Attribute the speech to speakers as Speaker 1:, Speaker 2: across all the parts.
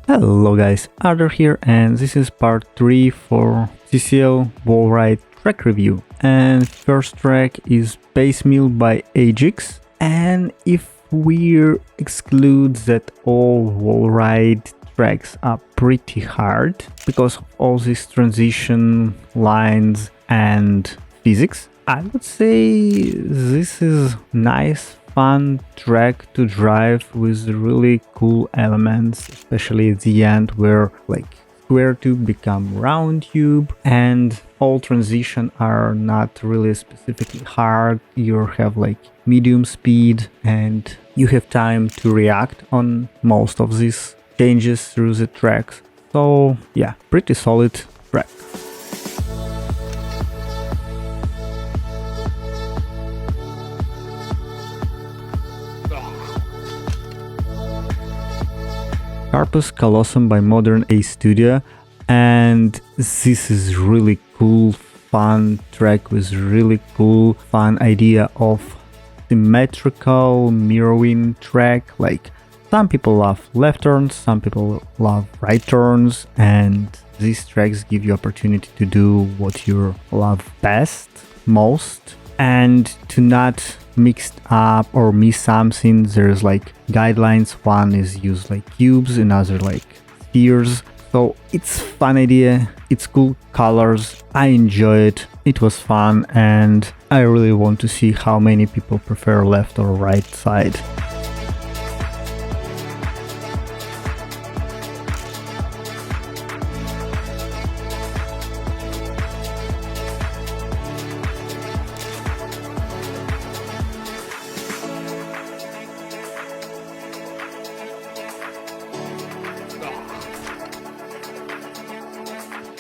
Speaker 1: Hello guys, Arthur here, and this is part 3 for ZSL Wallride track review. And first track is Base Mill by Ajax, and if we exclude that all Wallride tracks are pretty hard because of all these transition lines and physics, I would say this is nice fun track to drive with really cool elements, especially at the end where like square tube become round tube and all transition are not really specifically hard. You have like medium speed and you have time to react on most of these changes through the tracks. So yeah, pretty solid track. Corpus Callosum by Modern A Studio, and this is really cool, fun track with really cool, fun idea of symmetrical mirroring track. Like some people love left turns, some people love right turns, and these tracks give you opportunity to do what you love best, most, and to not mixed up or miss something. There's like guidelines. One is use like cubes, another like spheres. So it's fun idea, it's cool colors, I enjoy it, it was fun, and I really want to see how many people prefer left or right side.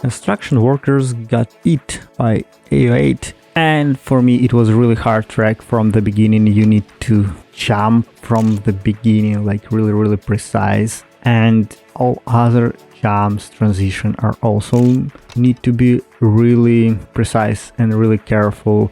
Speaker 1: Construction workers got hit by AO8, and for me it was a really hard track from the beginning. You need to jump from the beginning like really precise, and all other jumps transition are also need to be really precise and really careful.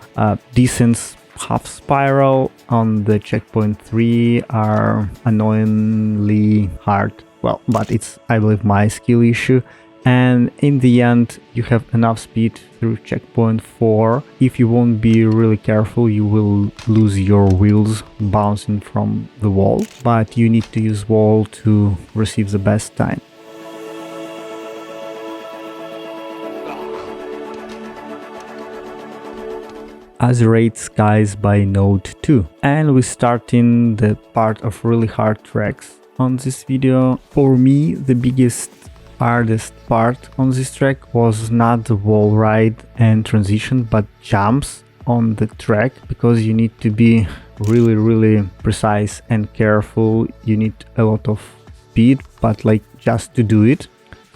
Speaker 1: Descents half spiral on the checkpoint 3 are annoyingly hard, well, but it's I believe my skill issue. And in the end you have enough speed through checkpoint 4. If you won't be really careful, you will lose your wheels bouncing from the wall, but you need to use wall to receive the best time. Azurite Skies by Node 2, and we start in the part of really hard tracks on this video. For me, the hardest part on this track was not the wall ride and transition, but jumps on the track, because you need to be really precise and careful. You need a lot of speed, but like just to do it.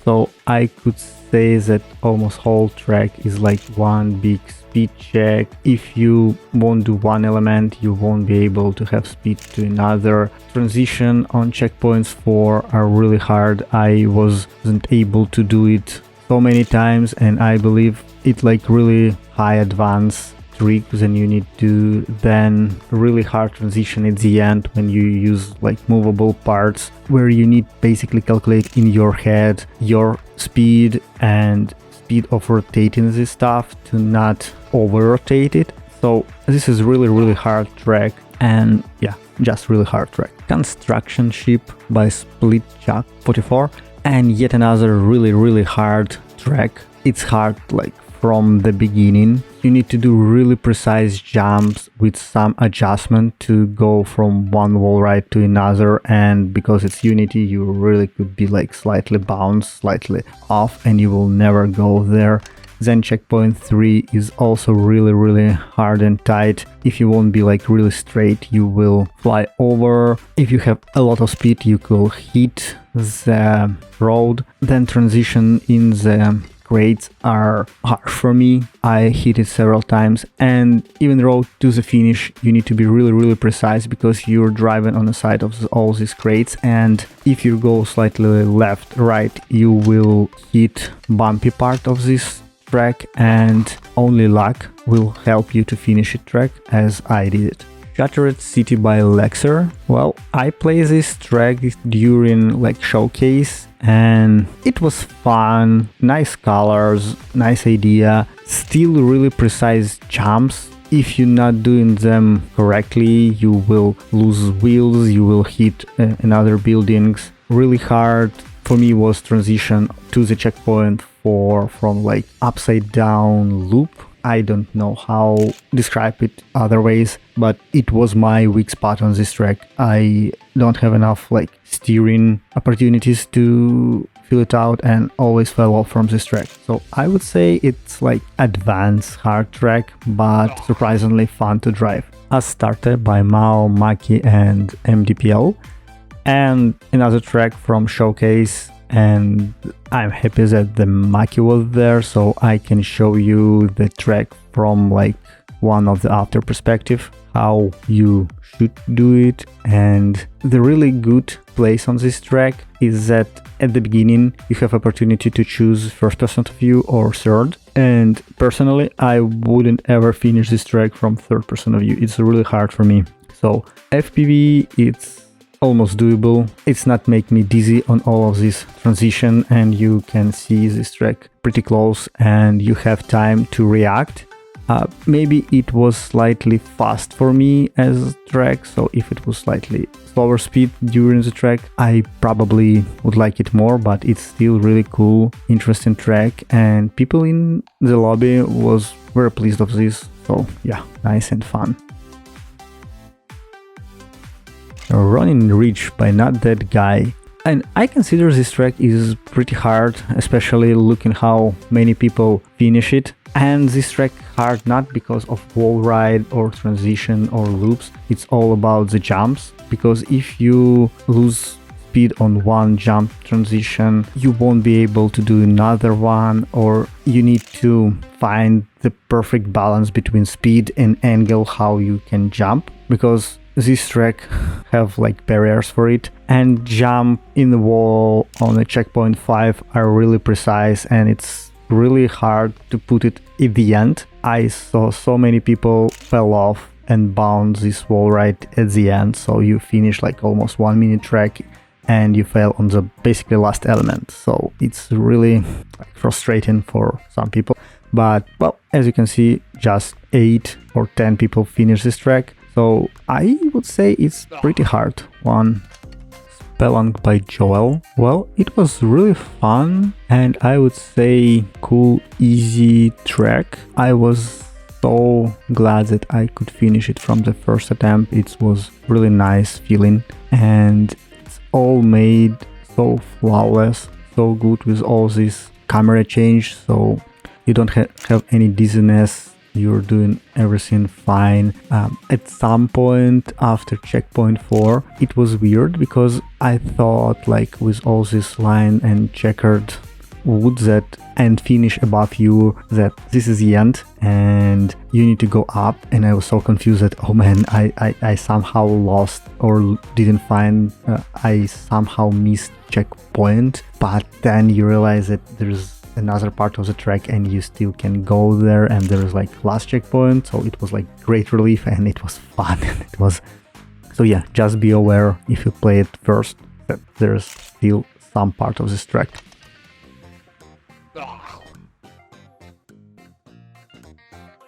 Speaker 1: So I could say that almost whole track is like one big speed check. If you won't do one element, you won't be able to have speed to another. Transition on checkpoints 4 are really hard. I wasn't able to do it so many times, and I believe it's like really high advance tricks, and you need to then really hard transition at the end when you use like movable parts, where you need basically calculate in your head your speed and speed of rotating this stuff to not over rotate it. So this is really hard track, and yeah, just really hard track. Construction Ship by Split Chuck 44, and yet another really hard track. It's hard like from the beginning. You need to do really precise jumps with some adjustment to go from one wall ride to another, and because it's Unity, you really could be like slightly bounced, slightly off, and you will never go there. Then checkpoint 3 is also really hard and tight. If you won't be like really straight, you will fly over. If you have a lot of speed, you could hit the road. Then transition in the crates are hard for me. I hit it several times, and even road to the finish you need to be really precise, because you're driving on the side of all these crates, and if you go slightly left, right, you will hit bumpy part of this track, and only luck will help you to finish it track as I did it. Shattered City by Lexer. Well, I play this track during like showcase, and it was fun, nice colors, nice idea, still really precise jumps. If you're not doing them correctly, you will lose wheels, you will hit another buildings. Really hard for me was transition to the checkpoint from like upside down loop. I don't know how describe it other ways, but it was my weak spot on this track. I don't have enough like steering opportunities to fill it out and always fell off from this track. So I would say it's like advanced hard track, but surprisingly fun to drive. Astarte by Mao, Maki and MDPL, and another track from Showcase, and I'm happy that the Maki was there so I can show you the track from like one of the after perspective, how you should do it. And the really good place on this track is that at the beginning you have opportunity to choose first person view or third, and personally I wouldn't ever finish this track from third person view. It's really hard for me. So FPV, it's almost doable. It's not make me dizzy on all of this transition, and you can see this track pretty close and you have time to react. Maybe it was slightly fast for me as a track, so if it was slightly slower speed during the track, I probably would like it more, but it's still really cool, interesting track, and people in the lobby was very pleased of this, so yeah, nice and fun. Ronin Ridge by Not That Guy. And I consider this track is pretty hard, especially looking how many people finish it. And this track hard not because of Wallride or transition or loops, it's all about the jumps. Because if you lose speed on one jump transition, you won't be able to do another one, or you need to find the perfect balance between speed and angle how you can jump. Because this track have like barriers for it, and jump in the wall on a checkpoint 5 are really precise, and it's really hard to put it at the end. I saw so many people fell off and bound this wall right at the end, so you finish like almost 1 minute track and you fail on the basically last element. So it's really like frustrating for some people, but well, as you can see, just 8 or 10 people finish this track. So I would say it's pretty hard one. Spelunk by Joel. Well, it was really fun and I would say cool, easy track. I was so glad that I could finish it from the first attempt. It was really nice feeling, and it's all made so flawless, so good with all this camera change, so you don't have any dizziness. You're doing everything fine. At some point after checkpoint 4, it was weird because I thought like with all this line and checkered wood that and finish above you that this is the end and you need to go up, and I was so confused that oh man, I somehow lost or didn't find, I somehow missed checkpoint, but then you realize that there's another part of the track and you still can go there, and there is like last checkpoint, so it was like great relief and it was fun. It was, so yeah, just be aware if you play it first that there's still some part of this track.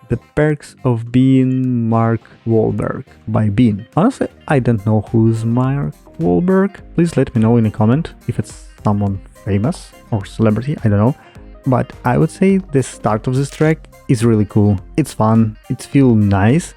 Speaker 1: The Perks of Being Mark Wahlberg by Bean. Honestly, I don't know who's Mark Wahlberg. Please let me know in a comment if it's someone famous or celebrity, I don't know. But I would say the start of this track is really cool. It's fun, it feels nice.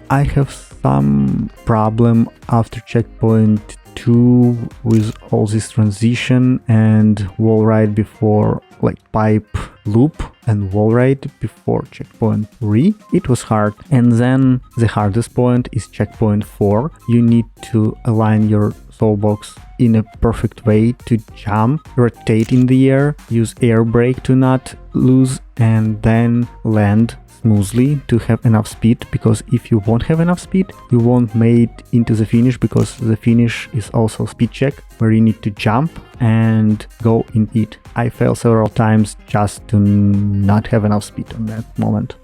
Speaker 1: I have some problem after checkpoint 2 with all this transition and Wallride before, like pipe loop and Wallride before checkpoint 3. It was hard. And then the hardest point is checkpoint 4. You need to align your soulbox in a perfect way to jump, rotate in the air, use air brake to not lose, and then land smoothly to have enough speed, because if you won't have enough speed, you won't make it into the finish, because the finish is also speed check where you need to jump and go in it. I failed several times just to not have enough speed on that moment.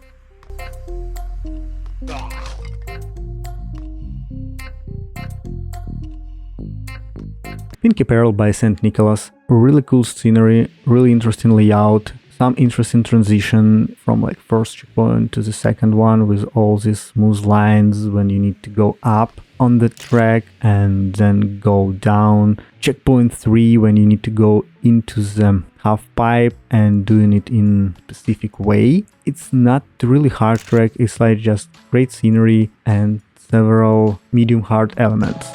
Speaker 1: Pinky Peril by St. Nicholas. really cool scenery, really interesting layout, some interesting transition from like first checkpoint to the second one with all these smooth lines when you need to go up on the track and then go down. Checkpoint 3 when you need to go into the half pipe and doing it in specific way. It's not really hard track, it's like just great scenery and several medium hard elements.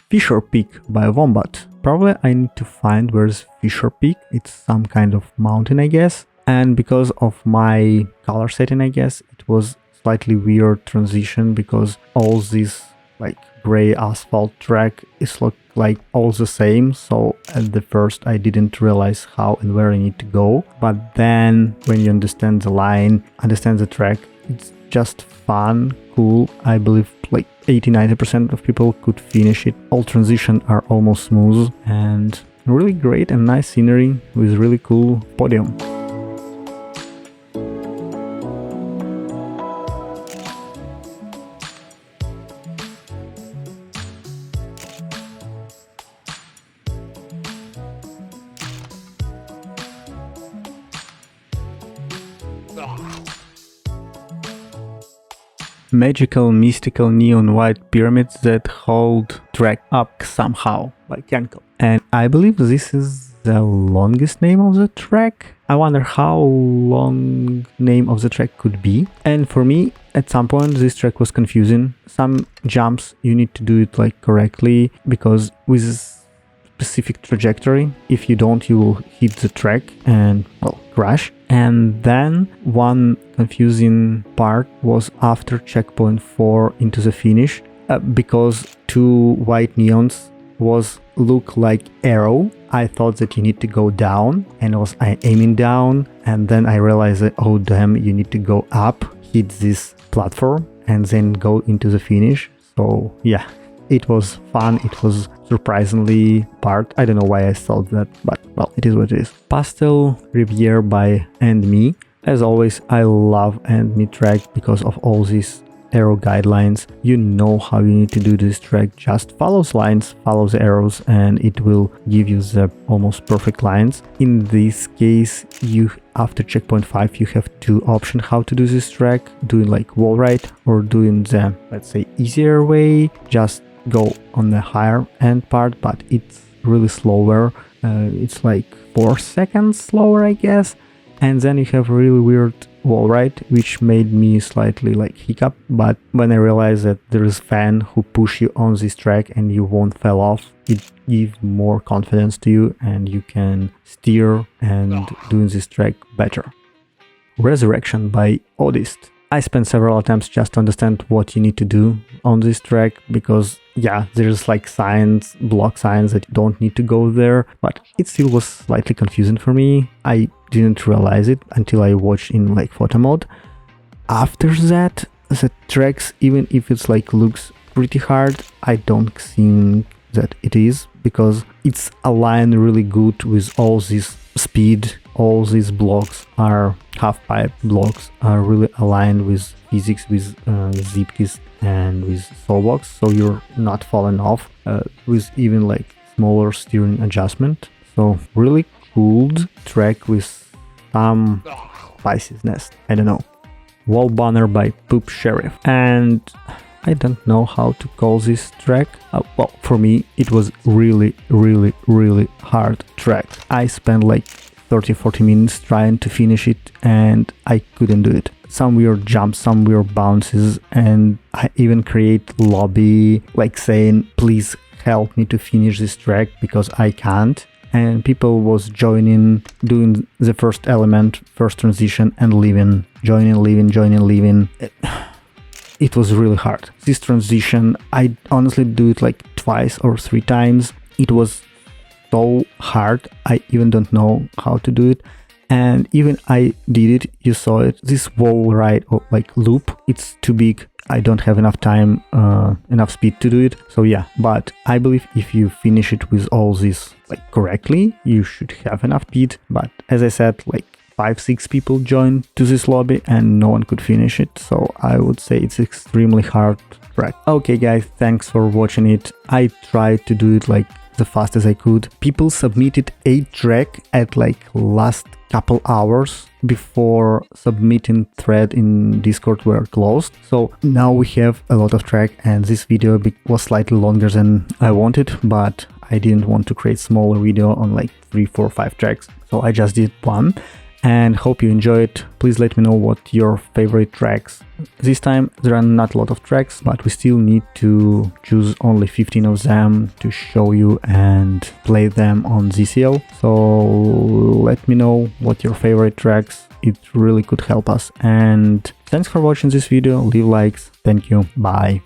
Speaker 1: Fisher Peak by Wombat. Probably I need to find where's Fisher Peak. It's some kind of mountain, I guess. And because of my color setting, I guess, it was slightly weird transition because all this like gray asphalt track is look like all the same. So at the first I didn't realize how and where I need to go. But then when you understand the line, understand the track, it's just fun, cool. I believe like 80-90% of people could finish it. All transitions are almost smooth and really great and nice scenery with really cool podium. Magical, mystical neon white pyramids that hold track up somehow by Yankel. And I believe this is the longest name of the track. I wonder how long name of the track could be. And for me, at some point, this track was confusing. Some jumps you need to do it like correctly because with this specific trajectory, if you don't, you will hit the track and well crash. And then one confusing part was after checkpoint 4 into the finish because two white neons was look like arrow. I thought that you need to go down and was aiming down, and then I realized that oh damn, you need to go up, hit this platform and then go into the finish. So yeah, it was fun, it was surprisingly part. I don't know why I thought that, but well, it is what it is. Pastel Reverie by And Me. As always, I love And Me track because of all these arrow guidelines. You know how you need to do this track. Just follow the lines, follow the arrows, and it will give you the almost perfect lines. In this case, you after checkpoint 5, you have two options how to do this track. Doing like Wallride or doing the, let's say, easier way. Just go on the higher end part, but it's really slower. It's like 4 seconds slower, I guess. And then you have really weird Wallride, which made me slightly like hiccup. But when I realized that there is fan who push you on this track and you won't fall off, it gives more confidence to you and you can steer and doing this track better. Resurrection by Odist. I spent several attempts just to understand what you need to do on this track because yeah, there's like signs, block signs that you don't need to go there, but it still was slightly confusing for me. I didn't realize it until I watched in like photo mode. After that, the tracks, even if it's like looks pretty hard, I don't think that it is because it's aligned really good with all this speed. All these blocks are half-pipe blocks are really aligned with physics, with zip-keys and with soulbox, so you're not falling off with even like smaller steering adjustment. So really cool track with some spiciness, I don't know. Wallbanger by Poop Sheriff. And I don't know how to call this track. Well, for me, it was really hard track. I spent like 30-40 minutes trying to finish it and I couldn't do it. Some weird jumps, some weird bounces, and I even create lobby like saying please help me to finish this track because I can't. And people was joining, doing the first element, first transition and leaving, joining, leaving. It was really hard. This transition, I honestly do it like twice or 3 times. It was so hard, I even don't know how to do it. and even I did it, you saw it, this Wallride or like loop, it's too big. I don't have enough time, enough speed to do it. So yeah, but I believe if you finish it with all this like correctly, you should have enough speed. But as I said, like 5-6 people joined to this lobby and no one could finish it. So I would say it's extremely hard track. Okay guys, thanks for watching it. I tried to do it like the fast as I could. People submitted 8 track at like last couple hours before submitting thread in Discord were closed. So now we have a lot of track, and this video was slightly longer than I wanted, but I didn't want to create smaller video on like 3, 4, 5 tracks. So I just did one. And hope you enjoyed. Please let me know what your favorite tracks. This time there are not a lot of tracks, but we still need to choose only 15 of them to show you and play them on ZSL. So let me know what your favorite tracks. It really could help us. And thanks for watching this video. Leave likes. Thank you. Bye.